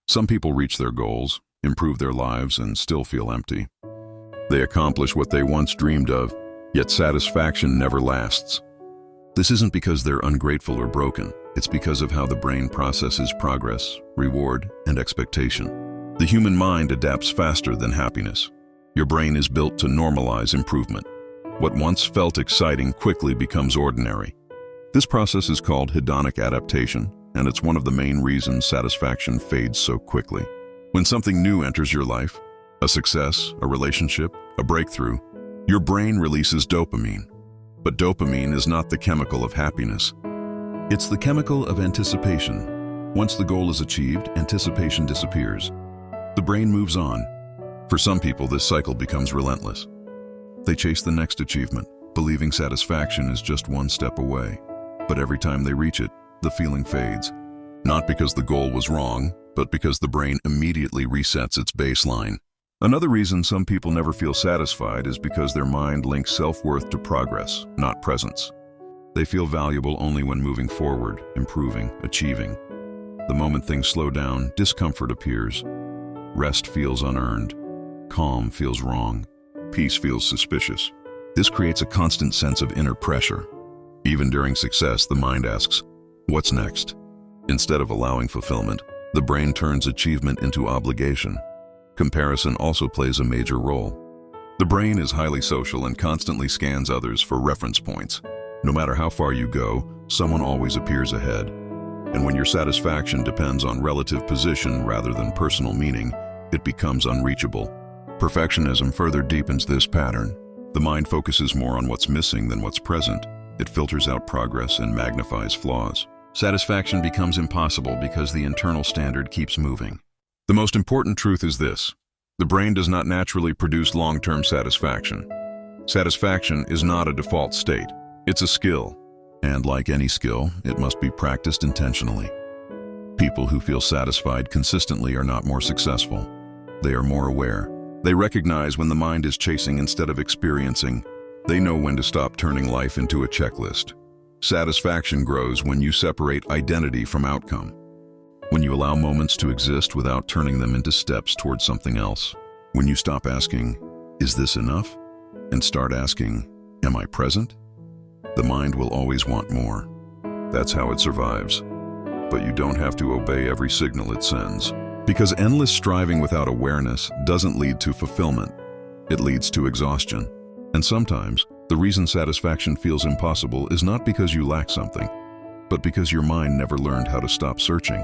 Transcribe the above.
Some people reach their goals, improve their lives, and still feel empty. They accomplish what they once dreamed of, yet satisfaction never lasts. This isn't because they're ungrateful or broken. It's because of how the brain processes progress, reward, and expectation. The human mind adapts faster than happiness. Your brain is built to normalize improvement. What once felt exciting quickly becomes ordinary. This process is called hedonic adaptation, and it's one of the main reasons satisfaction fades so quickly. When something new enters your life, a success, a relationship, a breakthrough, your brain releases dopamine. But dopamine is not the chemical of happiness. It's the chemical of anticipation. Once the goal is achieved, anticipation disappears. The brain moves on. For some people, this cycle becomes relentless. They chase the next achievement, believing satisfaction is just one step away. But every time they reach it, the feeling fades. Not because the goal was wrong, but because the brain immediately resets its baseline. Another reason some people never feel satisfied is because their mind links self-worth to progress, not presence. They feel valuable only when moving forward, improving, achieving. The moment things slow down, discomfort appears. Rest feels unearned. Calm feels wrong. Peace feels suspicious. This creates a constant sense of inner pressure. Even during success, the mind asks, "What's next?" Instead of allowing fulfillment, the brain turns achievement into obligation. Comparison also plays a major role. The brain is highly social and constantly scans others for reference points. No matter how far you go, someone always appears ahead. And when your satisfaction depends on relative position rather than personal meaning, it becomes unreachable. Perfectionism further deepens this pattern. The mind focuses more on what's missing than what's present. It filters out progress and magnifies flaws. Satisfaction becomes impossible because the internal standard keeps moving. The most important truth is this: the brain does not naturally produce long-term satisfaction. Satisfaction is not a default state. It's a skill. And like any skill, it must be practiced intentionally. People who feel satisfied consistently are not more successful. They are more aware. They recognize when the mind is chasing instead of experiencing. They know when to stop turning life into a checklist. Satisfaction grows when you separate identity from outcome. When you allow moments to exist without turning them into steps towards something else. When you stop asking, "Is this enough?" and start asking, "Am I present?" The mind will always want more. That's how it survives. But you don't have to obey every signal it sends. Because endless striving without awareness doesn't lead to fulfillment. It leads to exhaustion. And sometimes, the reason satisfaction feels impossible is not because you lack something, but because your mind never learned how to stop searching.